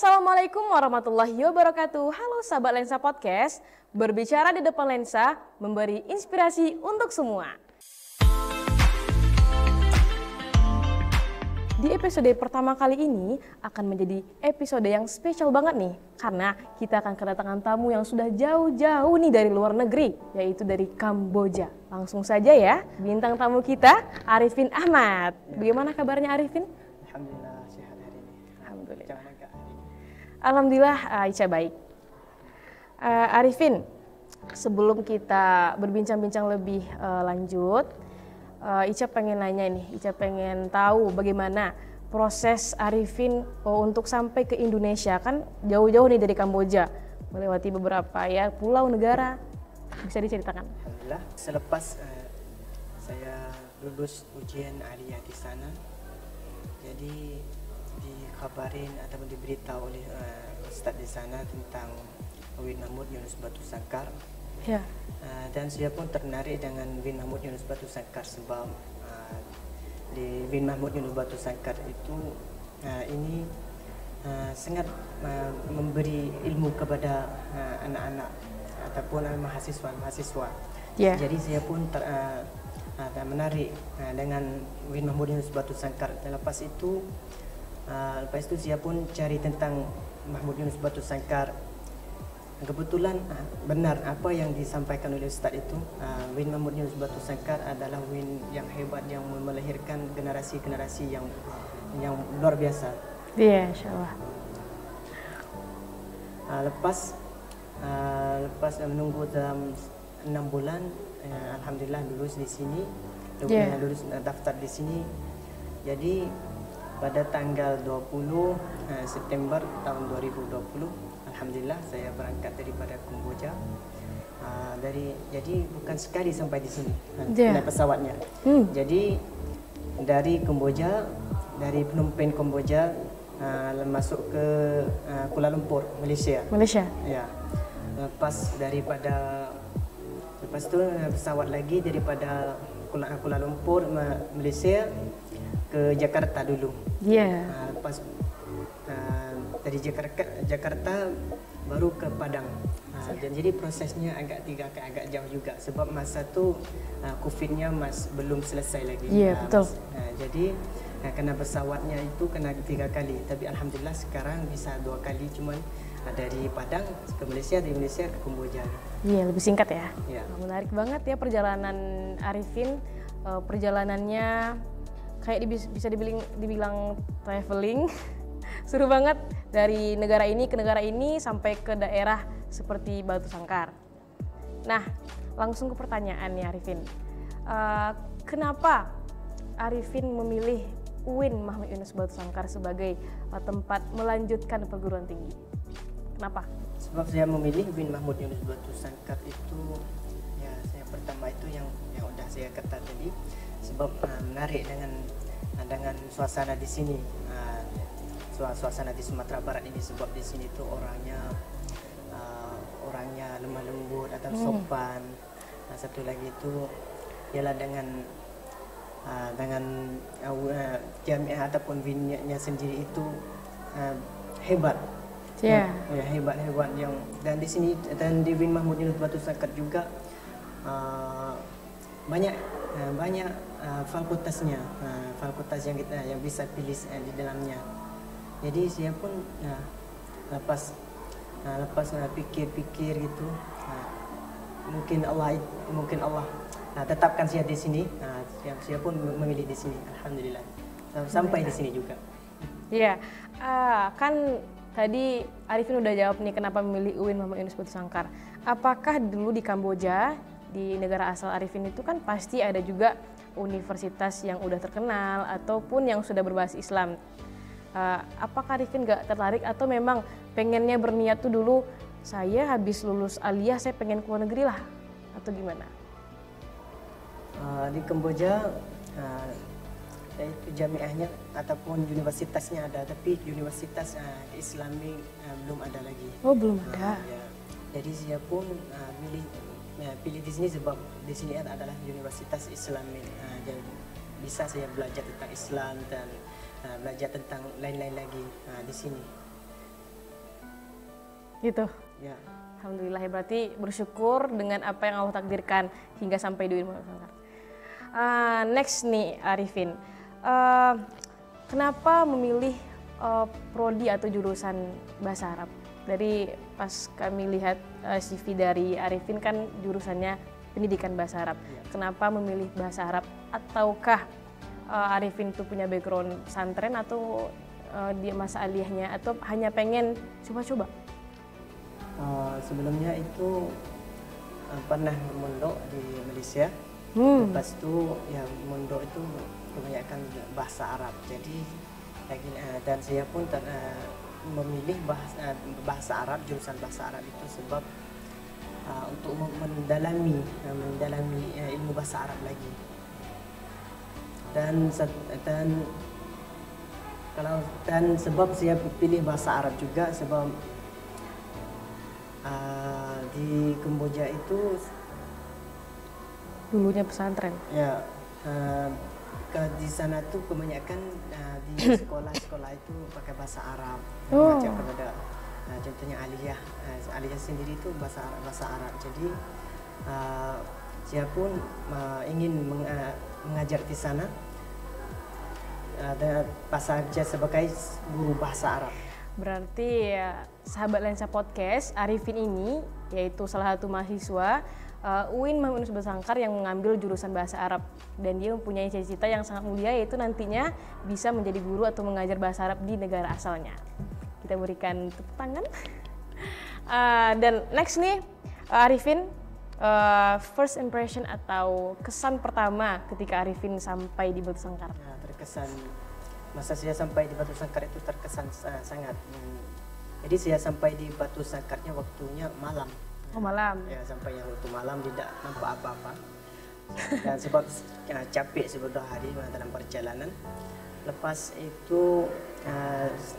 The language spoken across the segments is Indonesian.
Assalamualaikum warahmatullahi wabarakatuh. Halo sahabat Lensa Podcast, berbicara di depan lensa, memberi inspirasi untuk semua. Di episode pertama kali ini akan menjadi episode yang spesial banget nih, karena kita akan kedatangan tamu yang sudah jauh-jauh nih dari luar negeri, yaitu dari Kamboja. Langsung saja ya, bintang tamu kita Arifin Ahmad. Bagaimana kabarnya Arifin? Alhamdulillah sehat hari ini. Alhamdulillah. Jangan agak hari ini. Alhamdulillah Aisyah baik. Arifin, sebelum kita berbincang-bincang lebih lanjut, Ica pengen nanya nih, Ica pengen tahu bagaimana proses Arifin untuk sampai ke Indonesia. Kan jauh-jauh nih dari Kamboja, melewati beberapa ya pulau negara. Bisa diceritakan? Alhamdulillah, selepas saya lulus ujian aliyah di sana, jadi dikabarin atau diberitahu oleh Ustaz di sana tentang Win Mahmud Yunus Batu Sangkar. Ya. Dan saya pun tertarik dengan Win Mahmud Yunus Batu Sangkar sebab di Win Mahmud Yunus Batu Sangkar itu ini sangat memberi ilmu kepada anak-anak ataupun mahasiswa. Yeah. Jadi saya pun menarik dengan Win Mahmud Yunus Batu Sangkar. Lepas itu saya pun cari tentang Mahmud Yunus Batu Sangkar. Kebetulan benar apa yang disampaikan oleh Ustaz itu. Win Mahmud Yunus Batu Sangkar adalah win yang hebat yang melahirkan generasi-generasi yang luar biasa. Iya, insyaallah. Lepas menunggu dalam 6 bulan, alhamdulillah lulus di sini. Lulus daftar di sini. Jadi pada tanggal 20 September tahun 2020, alhamdulillah saya berangkat daripada Kamboja. Jadi bukan sekali sampai di sini naik pesawatnya. Jadi dari Kamboja, dari Phnom Penh Kamboja masuk ke Kuala Lumpur, Malaysia. Ya. Lepas itu pesawat lagi daripada Kuala Lumpur Malaysia ke Jakarta dulu. Lepas dari Jakarta baru ke Padang. Dan jadi prosesnya agak jauh juga sebab masa tu COVID-nya belum selesai lagi. Betul. Jadi kena pesawatnya itu kena 3 kali, tapi alhamdulillah sekarang bisa 2 kali, cuman dari Padang ke Malaysia, dari Malaysia ke Kamboja. Iya, lebih singkat ya. Menarik banget ya perjalanan Arifin. Perjalanannya kayak bisa dibilang traveling. Seru banget dari negara ini ke negara ini sampai ke daerah seperti Batu Sangkar. Nah, langsung ke pertanyaan nih Arifin. Kenapa Arifin memilih UIN Mahmud Yunus Batu Sangkar sebagai tempat melanjutkan perguruan tinggi? Kenapa? Sebab saya memilih UIN Mahmud Yunus Batu Sangkar itu, ya saya pertama itu yang udah saya kata tadi, sebab menarik dengan suasana di sini. Suasana di Sumatera Barat ini, sebab di sini tuh orangnya lemah lembut atau sopan. Satu lagi itu ialah dengan jamiah ataupun winnya sendiri itu hebat. Hebat yang dan di sini dan di Win Mahmud Yunus Batu Sangkar juga banyak fakultasnya, fakultas yang bisa pilih di dalamnya. Jadi saya pun lepas pikir-pikir gitu, mungkin Allah tetapkan saya di sini. Saya pun memilih di sini, alhamdulillah sampai di sini juga. Iya, kan tadi Arifin udah jawab nih kenapa memilih UIN Mahmud Yunus Batu Sangkar. Apakah dulu di Kamboja, di negara asal Arifin itu kan pasti ada juga universitas yang udah terkenal ataupun yang sudah berbahasa Islam. Apakah Arifin gak tertarik atau memang pengennya berniat tuh dulu saya habis lulus aliyah saya pengen ke luar negeri lah atau gimana? Di Kamboja itu jamiahnya ataupun universitasnya ada, tapi universitas Islami belum ada lagi. Oh, belum ada. Jadi saya pun pilih di sini sebab di sini adalah universitas Islami. Jadi bisa saya belajar tentang Islam dan belajar tentang lain-lain lagi di sini. Gitu. Ya. Alhamdulillah ya, berarti bersyukur dengan apa yang Allah takdirkan hingga sampai di UIN Muhammad Sangkar. Next nih Arifin, kenapa memilih prodi atau jurusan bahasa Arab? Dari pas kami lihat CV dari Arifin kan jurusannya pendidikan bahasa Arab. Kenapa memilih bahasa Arab? Ataukah Arifin itu punya background pesantren atau di masa aliyahnya atau hanya pengen coba-coba? Sebelumnya itu pernah mondok di Malaysia. Lepas itu ya mondok itu kebanyakan bahasa Arab. Jadi dan saya pun memilih bahasa Arab, jurusan bahasa Arab itu sebab untuk mendalami ilmu bahasa Arab lagi. Dan sebab saya pilih bahasa Arab juga sebab di Kamboja itu Dulunya pesantren. ya di sana tuh kebanyakan di sekolah-sekolah itu pakai bahasa Arab. Mengajar kepada contohnya aliyah. Aliyah sendiri itu bahasa Arab. Jadi saya pun ingin mengajar di sana dan saya sebagai guru bahasa Arab. Berarti ya, sahabat Lensa Podcast, Arifin ini yaitu salah satu mahasiswa UIN Muhammad Yunus Batut Sangkar yang mengambil jurusan bahasa Arab, dan dia mempunyai cita-cita yang sangat mulia yaitu nantinya bisa menjadi guru atau mengajar bahasa Arab di negara asalnya. Kita berikan tepuk tangan. Dan next nih Arifin, first impression atau kesan pertama ketika Arifin sampai di Batu Sangkar. Ya, terkesan masa saya sampai di Batu Sangkar itu terkesan sangat. Jadi saya sampai di Batu Sangkarnya waktunya malam. Oh, malam. Ya, sampai yang waktu malam tidak nampak apa-apa. Dan sebab capek sebelah hari dalam perjalanan. Lepas itu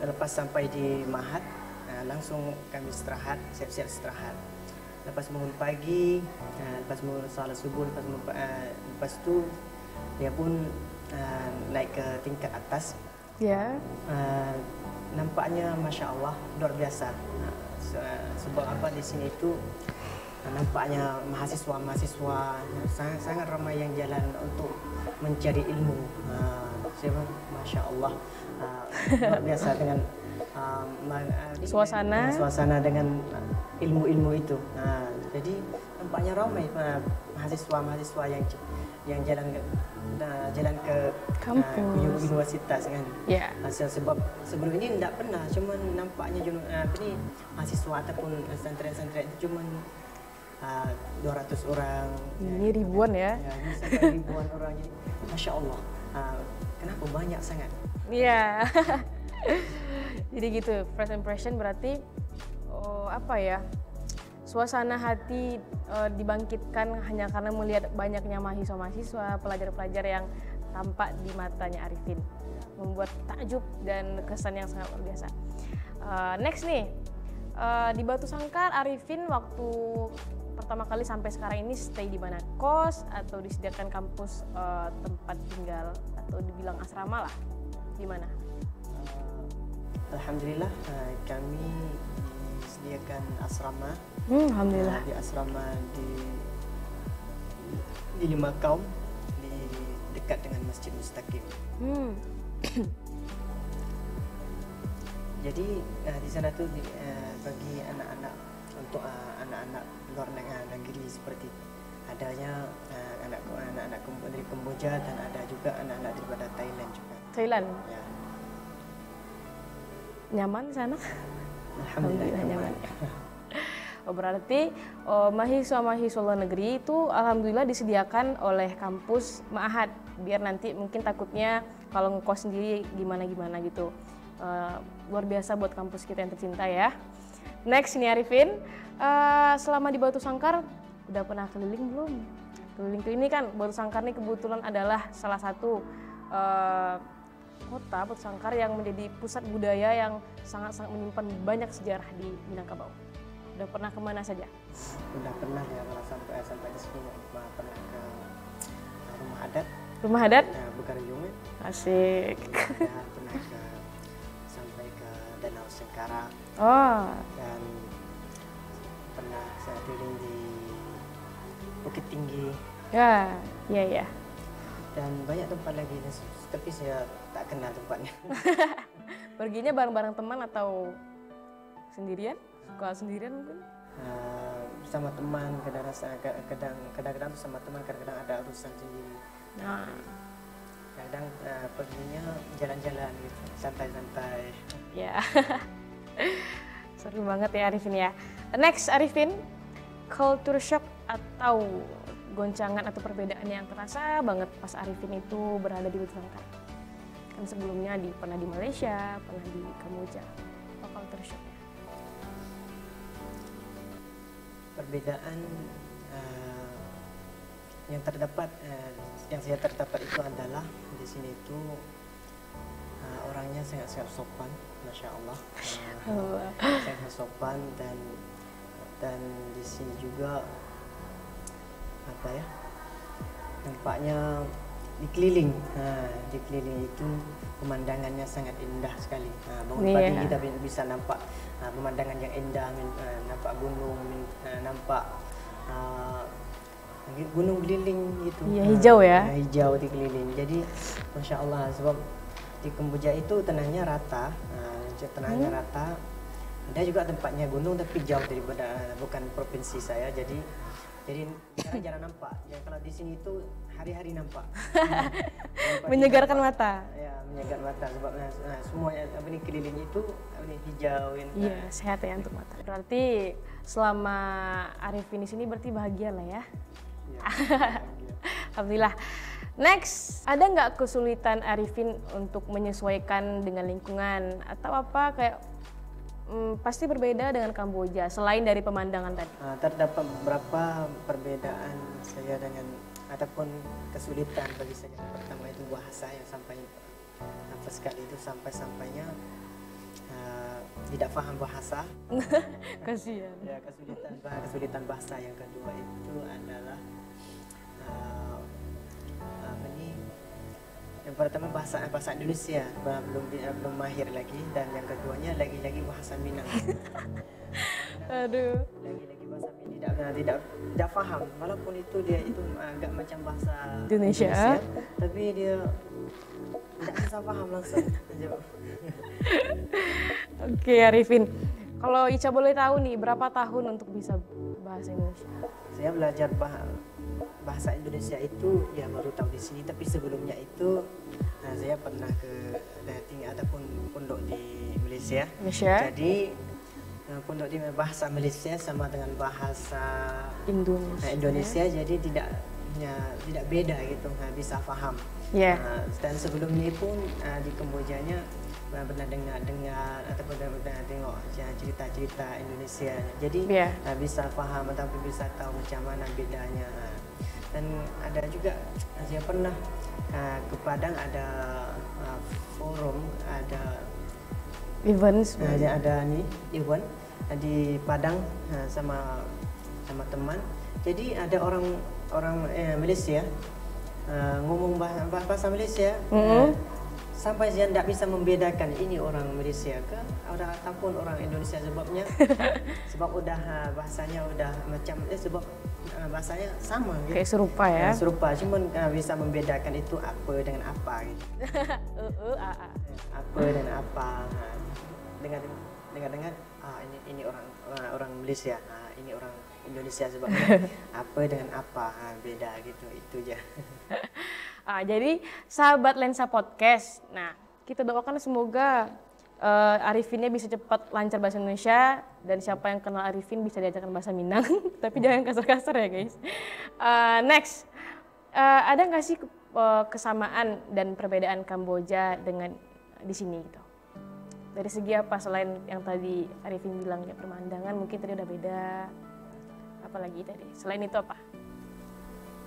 lepas sampai di Mahat, langsung kami istirahat, siap-siap istirahat. Lepas bangun pagi, lepas bangun salat subuh, lepas itu dia pun naik ke tingkat atas. Ya. Nampaknya Masya Allah luar biasa. Sebab apa di sini itu nampaknya mahasiswa sangat ramai yang jalan untuk mencari ilmu. Masya Allah luar biasa dengan suasana dengan ilmu itu. Jadi nampaknya ramai mahasiswa yang jalan ke kampus universitas kan. Yeah. Sebab sebelum ini tidak pernah, cuman nampaknya ini mahasiswa ataupun santri-santri itu cuman 200 orang. Ini ribuan ya? Ya, ini sampai ribuan orang. Jadi Masya Allah, kenapa banyak sangat? Iya. Jadi gitu, first impression berarti apa ya? Suasana hati dibangkitkan hanya karena melihat banyaknya mahasiswa-mahasiswa, pelajar-pelajar yang tampak di matanya Arifin, membuat takjub dan kesan yang sangat luar biasa. Next nih, di Batu Sangkar Arifin waktu pertama kali sampai sekarang ini stay di mana? Kos atau disediakan kampus tempat tinggal atau dibilang asrama lah? Di mana? Alhamdulillah kami disediakan asrama. Alhamdulillah. Di asrama di Lima Kaum, di dekat dengan Masjid Mustaqim. Jadi di sana tuh bagi anak-anak, untuk anak-anak luar negeri seperti adanya anak-anak dari Kamboja dan ada juga anak-anak daripada Thailand juga. Thailand. Ya. Nyaman sana? Alhamdulillah nyaman. Berarti mahasiswa-mahasiswa luar negeri itu alhamdulillah disediakan oleh kampus Ma'had, biar nanti mungkin takutnya kalau ngekos sendiri gimana-gimana gitu. Luar biasa buat kampus kita yang tercinta ya. Next nih Arifin, selama di Batu Sangkar udah pernah keliling belum? Keliling-keliling kan Batu Sangkar nih kebetulan adalah salah satu kota Batu Sangkar yang menjadi pusat budaya yang sangat-sangat menyimpan banyak sejarah di Minangkabau. Udah pernah kemana saja? Udah pernah ya, kalau sampai di sini pernah ke rumah adat. Rumah adat? Ya, Bukarjunge. Asik. Ya, pernah sampai ke Danau Sengkara. Oh. Dan pernah saya keliling di Bukit Tinggi Ya, iya ya. dan banyak tempat lagi, tapi saya tak kenal tempatnya. Perginya bareng-bareng teman atau sendirian? Suka sendirian mungkin? Sama teman, kadang-kadang sama teman, kadang-kadang ada urusan sendiri. Nah, Kadang perginya jalan-jalan gitu, santai-santai. ya. Seru banget ya Arifin ya. Next Arifin, culture shock atau goncangan atau perbedaan yang terasa banget pas Arifin itu berada di Batu Sangkar. Kan sebelumnya pernah di Malaysia, pernah di Kamboja. Apa culture shock? Perbedaan yang terdapat, yang saya terdapat itu adalah di sini itu orangnya sangat sopan, masya Allah, sangat sopan dan di sini juga apa ya, nampaknya dikeliling itu pemandangannya sangat indah sekali. Bangun pagi kita bisa nampak pemandangan yang indah, nampak gunung, nampak gunung beliling gitu. Iya, hijau ya. Hijau dikeliling. Jadi masya Allah, sebab di Kamboja itu tanahnya rata, rata. Ada juga tempatnya gunung tapi jauh daripada, bukan provinsi saya. Jadi jarang nampak. Ya kalau di sini itu hari-hari nampak. Menyegarkan mata. Ya, menyegarkan mata sebab semuanya keliling itu hijau. Iya, sehat ya untuk mata. Berarti selama Arifin di sini berarti bahagia lah ya. Alhamdulillah. Next, ada nggak kesulitan Arifin untuk menyesuaikan dengan lingkungan atau apa kayak pasti berbeda dengan Kamboja selain dari pemandangan tadi? Terdapat beberapa perbedaan saya dengan ataupun kesulitan bagi saya. Pertama itu bahasa yang sampai sekali itu sampainya tidak paham bahasa. Kasihan. Ya, kesulitan bahasa. Yang kedua itu adalah yang pertama bahasa Indonesia belum mahir lagi, dan yang keduanya lagi bahasa Minang. Aduh. Lagi bahasa Minang tidak paham, walaupun itu dia itu agak macam bahasa Indonesia, tapi dia tidak bisa paham langsung. Oke Arifin, kalau Ica boleh tahu nih berapa tahun untuk bisa bahasa Indonesia? Saya belajar bahasa Indonesia itu ya baru tahu di sini, tapi sebelumnya itu saya pernah tinggal ataupun pondok di Malaysia. Jadi pondok di bahasa Malaysia sama dengan bahasa Indonesia, jadi tidak beda gitu, bisa paham. Dan sebelumnya pun di Kambojanya pernah dengar ataupun pernah tengok cerita-cerita Indonesia, jadi bisa paham ataupun bisa tahu macam mana bedanya. Dan ada juga saya pernah ke Padang, ada forum, ada event di Padang sama teman. Jadi ada orang Malaysia ngomong bahasa Malaysia. Sampai saya tidak bisa membedakan ini orang Malaysia ke ataupun orang Indonesia, sebab udah bahasanya udah macam sebab bahasanya sama gitu. Kayak serupa ya. Serupa, cuman bisa membedakan itu apa dengan apa gitu. Apa dan apa. Dengar ini orang Malaysia, ini orang Indonesia, sebabnya apa dengan apa beda gitu, itu aja. Jadi sahabat Lensa Podcast, nah kita doakan semoga Arifinnya bisa cepat lancar bahasa Indonesia, dan siapa yang kenal Arifin bisa diajarkan bahasa Minang, tapi jangan kasar-kasar ya guys. Next, ada nggak sih kesamaan dan perbedaan Kamboja dengan di sini gitu? Dari segi apa selain yang tadi Arifin bilang ya, pemandangan mungkin tadi udah beda, apalagi tadi selain itu apa?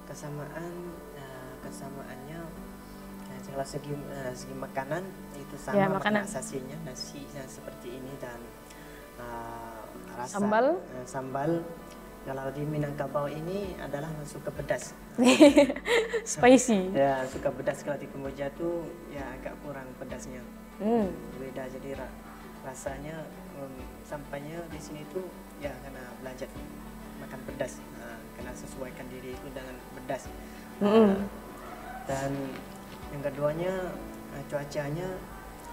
Kesamaannya kalau segi makanan itu sama, makanan asasinya nasi seperti ini, dan rasa sambal. Kalau di Minangkabau ini adalah suka pedas. Spicy. Ya, suka pedas. Kalau di Kamboja tuh ya agak kurang pedasnya. Beda, jadi rasanya sampainya di sini tuh ya karena belajar makan pedas, karena sesuaikan diri itu dengan pedas. Dan yang keduanya cuacanya.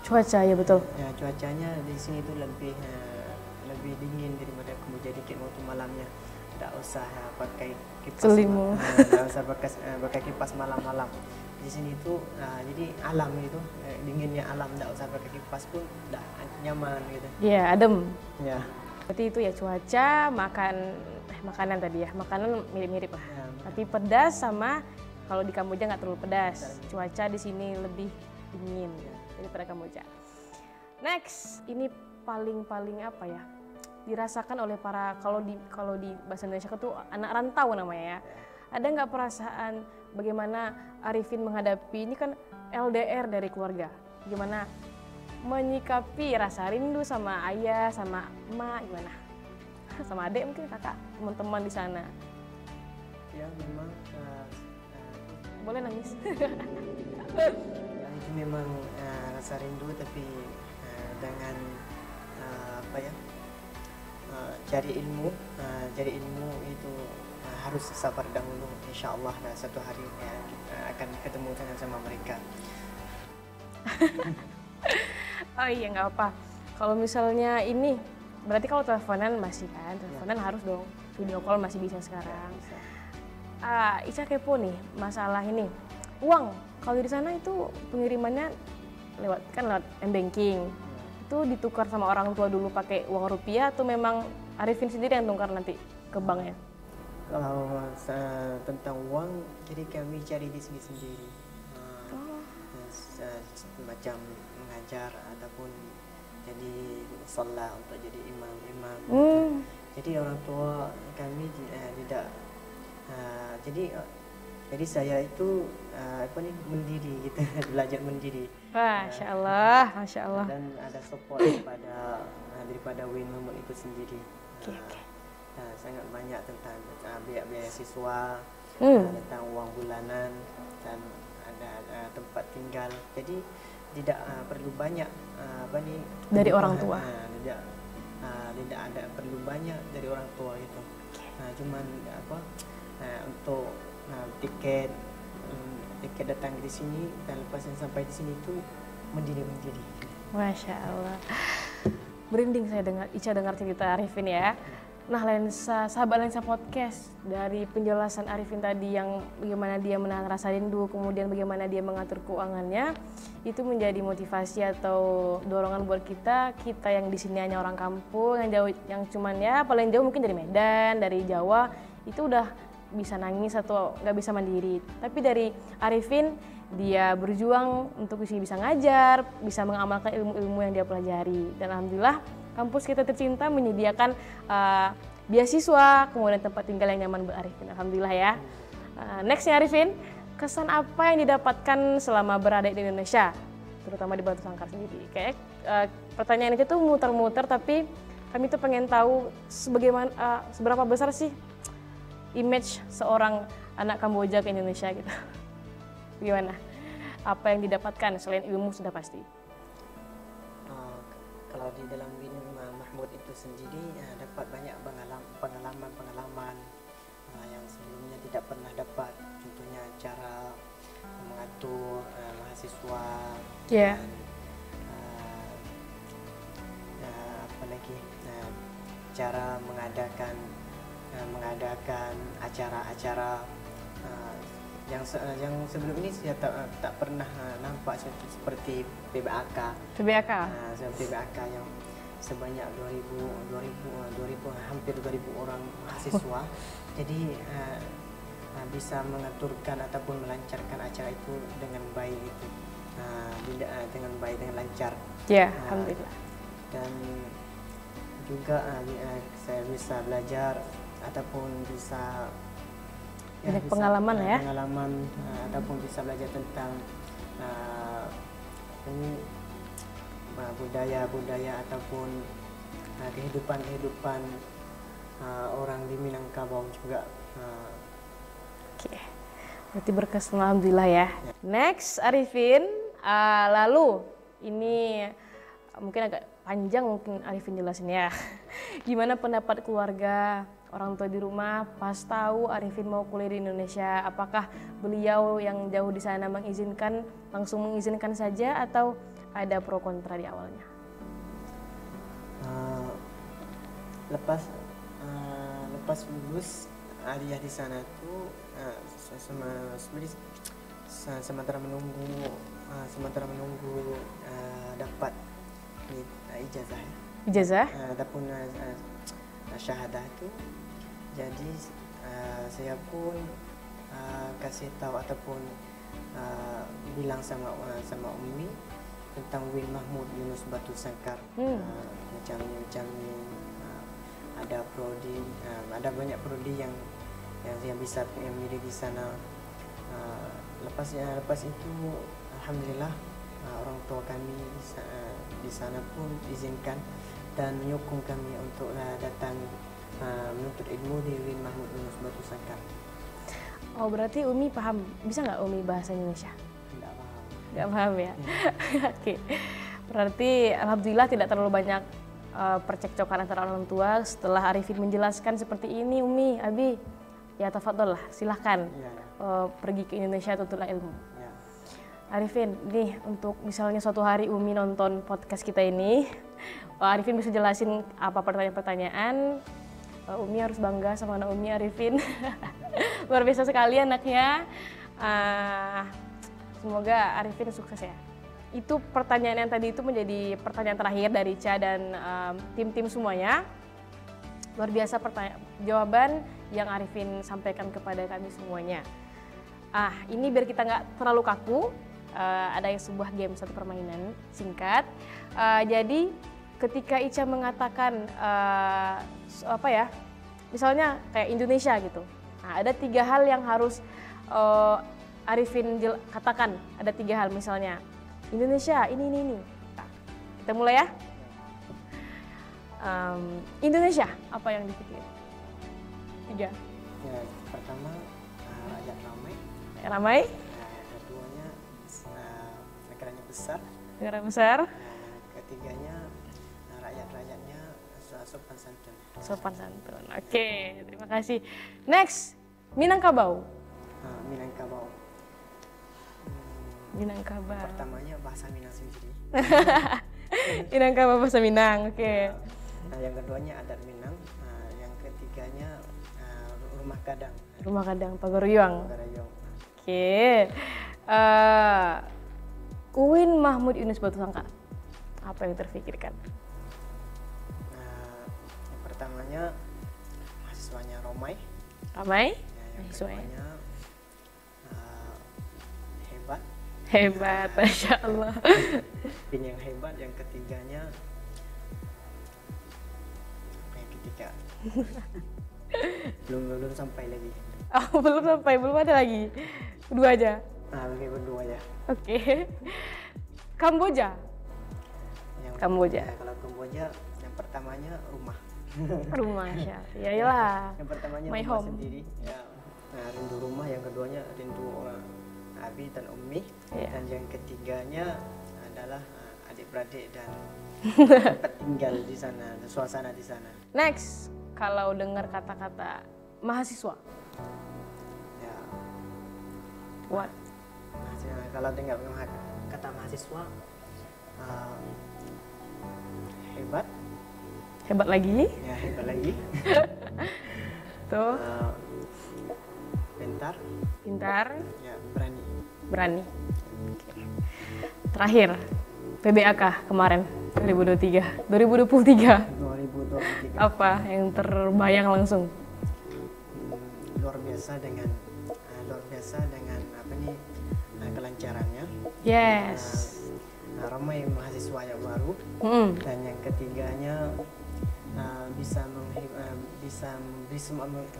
Cuaca ya betul. Ya, cuacanya di sini itu lebih dingin daripada Kamboja dikit waktu malamnya. Tidak usah pakai kipas. Selimut. Tidak usah pakai kipas malam-malam. Di sini itu jadi alam gitu, dinginnya alam, tidak usah pakai kipas pun udah nyaman gitu. Iya, adem. Ya. Berarti itu ya cuaca, makanan tadi ya, makanan mirip-mirip lah. Ya, Tapi pedas sama kalau di Kamboja nggak terlalu pedas. Cuaca di sini lebih dingin daripada Kamboja. Next, ini paling apa ya? Dirasakan oleh para kalau di bahasa Indonesia itu anak rantau namanya ya. Ada nggak perasaan bagaimana Arifin menghadapi ini kan LDR dari keluarga? Gimana menyikapi rasa rindu sama ayah, sama emak, gimana? Sama adik mungkin kakak, teman-teman di sana. Ya memang Boleh nangis. itu memang rasa rindu, tapi dengan cari ilmu itu harus sabar dahulu. Insya Allah satu hari kita akan ketemu dengan sama mereka. Oh iya nggak apa. Kalau misalnya ini berarti kalau teleponan masih kan, teleponan harus dong. Video call masih bisa sekarang. Ica kepo nih masalah ini. Uang kalau di sana itu pengirimannya lewat m-banking. Itu ditukar sama orang tua dulu pakai uang rupiah atau memang Arifin sendiri yang tukar nanti ke banknya? Kalau tentang uang, jadi kami cari di sini sendiri. Macam mengajar ataupun jadi sholat untuk jadi imam. Jadi orang tua kami tidak. Jadi saya itu mendiri gitu, belajar mendiri. Masya Allah. Dan ada support daripada Win Mahmud itu sendiri. Sangat banyak tentang biaya siswa, tentang uang bulanan, dan ada tempat tinggal. Jadi tidak perlu banyak dari orang tua. Tidak ada perlu banyak dari orang tua itu. Cuman untuk tiket datang di sini dan lepas sampai di sini itu mendiri. Masya Allah. Merinding saya Ica dengar cerita Arifin ya. Nah, sahabat Lensa Podcast, dari penjelasan Arifin tadi yang bagaimana dia menahan rasa rindu, kemudian bagaimana dia mengatur keuangannya, itu menjadi motivasi atau dorongan buat kita yang di sini hanya orang kampung, yang jauh, yang cuman ya paling jauh mungkin dari Medan, dari Jawa, itu udah bisa nangis atau nggak bisa mandiri. Tapi dari Arifin, dia berjuang untuk bisa ngajar, bisa mengamalkan ilmu-ilmu yang dia pelajari. Dan alhamdulillah kampus kita tercinta menyediakan beasiswa, kemudian tempat tinggal yang nyaman buat Arifin. Alhamdulillah ya. Nextnya Arifin, kesan apa yang didapatkan selama berada di Indonesia, terutama di Batu Sangkar sendiri? Kayak pertanyaan itu tuh muter-muter, tapi kami tuh pengen tahu seberapa besar sih image seorang anak Kamboja ke Indonesia gitu. Gimana? Apa yang didapatkan selain ilmu sudah pasti? Kalau di dalam Win Mahmud itu sendiri dapat banyak pengalaman yang sebelumnya tidak pernah dapat. Contohnya cara mengatur mahasiswa, dan cara mengadakan acara-acara yang sebelum ini saya tak pernah nampak seperti PBAK. PBAK yang sebanyak 2000 hampir 2000 orang mahasiswa. Jadi bisa mengaturkan ataupun melancarkan acara itu dengan baik itu. Dengan baik, dengan lancar. Alhamdulillah. Dan juga saya bisa belajar ataupun bisa pengalaman ataupun bisa belajar tentang budaya ataupun kehidupan orang di Minangkabau juga. Berarti berkesan, alhamdulillah ya. Next Arifin, lalu ini mungkin agak panjang mungkin Arifin jelasin ya. Gimana pendapat keluarga, orang tua di rumah pas tahu Arifin mau kuliah di Indonesia? Apakah beliau yang jauh di sana langsung mengizinkan saja atau ada pro kontra di awalnya? Lepas lulus Aliyah di sana tuh sementara menunggu dapat ijazah ya. Ijazah? Ataupun syahadah itu, jadi saya pun kasih tahu ataupun bilang sama Umi tentang Win Mahmud Yunus Batu Sangkar. Macam ada prodi, ada banyak prodi yang bisa yang milih di sana. Lepas itu alhamdulillah orang tua kami di sana pun izinkan dan menyokong kami untuk datang menuntut ilmu di Win Mahmud Yunus Batu Sangkar. Oh, berarti Umi paham, bisa nggak Umi bahasa Indonesia? Nggak paham ya? Oke, berarti alhamdulillah tidak terlalu banyak percekcokan antara orang tua. Setelah Arifin menjelaskan seperti ini, Umi, Abi, ya tafadhol lah, silahkan pergi ke Indonesia tutuplah ilmu. Arifin, nih untuk misalnya suatu hari Umi nonton podcast kita ini, Arifin bisa jelasin apa pertanyaan-pertanyaan, Umi harus bangga sama anak Umi, Arifin. Luar biasa sekali anaknya. Semoga Arifin sukses ya. Itu pertanyaan yang tadi itu menjadi pertanyaan terakhir dari Ica dan tim-tim semuanya. Luar biasa jawaban yang Arifin sampaikan kepada kami semuanya. Ini biar kita nggak terlalu kaku, ada sebuah game, satu permainan singkat. Jadi ketika Ica mengatakan misalnya kayak Indonesia gitu, ada 3 hal yang harus Arifin katakan. Ada 3 hal, misalnya Indonesia ini. Nah, kita mulai ya. Indonesia, apa yang dipikir? 3. Ya, pertama rakyat ramai. Ramai. Keduanya negaranya besar. Negara besar. Ketiganya rakyat-rakyatnya sopan santun. Sopan santun. Oke, terima kasih. Next, Minangkabau. Minangkabau. Minangkabau. Pertamanya bahasa Minang sendiri. Minangkabau bahasa Minang. Oke. Yang keduanya adat Minang. Yang ketiganya rumah kadang. Rumah kadang Pagoroyong. Oke. Uin Mahmud Yunus Batu Sangkar. Apa yang terfikirkan? Yang pertamanya mahasiswanya ramai. Ramai? Yang keduanya hebat. Hebat, Masya Allah. Ini yang hebat. Yang ketiganya apa yang ketiga? belum sampai lagi. Oh, belum ada lagi. 2 aja. Oke, berdua ya. Oke. Kamboja. Kamboja. Kalau Kamboja, yang pertamanya rumah. Rumah ya. Iyalah. Yang pertamanya my rumah home sendiri. Ya. Rindu rumah. Yang keduanya rindu Abi dan Umi. Yeah. Dan yang ketiganya adalah adik-beradik dan tempat tinggal di sana, suasana di sana. Next, kalau dengar kata-kata mahasiswa. Ya. What? Kalau dengar kata mahasiswa, hebat. Hebat lagi? Ya, hebat lagi. Tuh. Pintar. Ya, berani. Oke. Terakhir, PBAK kemarin 2023. Apa yang terbayang langsung? Luar biasa dengan kelancarannya. Yes. Ramai mahasiswa yang baru. Dan yang ketiganya bisa memberi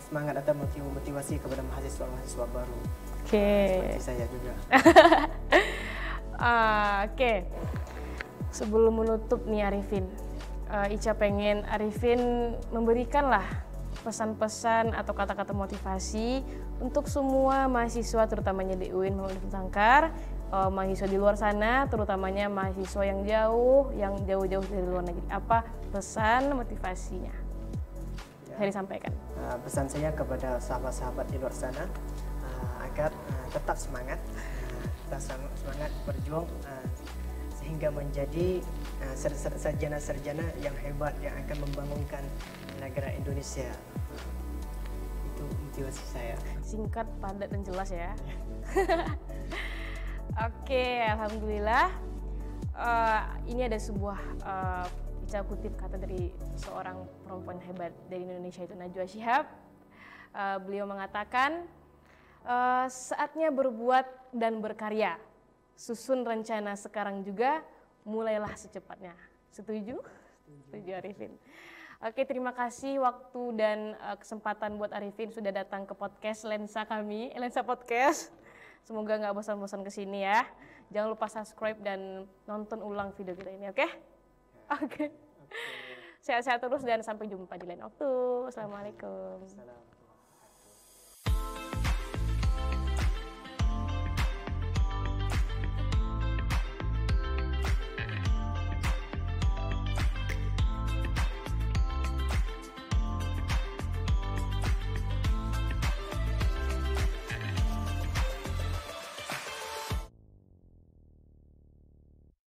semangat atau motivasi kepada mahasiswa baru. Oke. Seperti saya juga. Oke. Sebelum menutup nih Arifin, Ica pengen Arifin memberikanlah pesan-pesan atau kata-kata motivasi untuk semua mahasiswa, terutamanya di UIN Mahmud Yunus Sangkar, mahasiswa di luar sana, terutamanya mahasiswa yang jauh-jauh dari luar negeri. Apa pesan motivasinya? Saya disampaikan. Pesan saya kepada sahabat-sahabat di luar sana agar tetap semangat, berjuang sehingga menjadi sarjana-sarjana yang hebat yang akan membangunkan negara Indonesia. Itu motivasi saya. Singkat, padat, dan jelas ya. Oke, alhamdulillah. Ini ada sebuah saya kutip kata dari seorang perempuan hebat dari Indonesia, itu Najwa Shihab. Beliau mengatakan, saatnya berbuat dan berkarya. Susun rencana sekarang juga, mulailah secepatnya. Setuju? Setuju Arifin. Oke, terima kasih waktu dan kesempatan buat Arifin sudah datang ke podcast Lensa kami, Lensa Podcast. Semoga nggak bosan-bosan kesini ya. Jangan lupa subscribe dan nonton ulang video kita ini, oke? Oke. Sehat-sehat terus dan sampai jumpa di lain waktu. Assalamualaikum.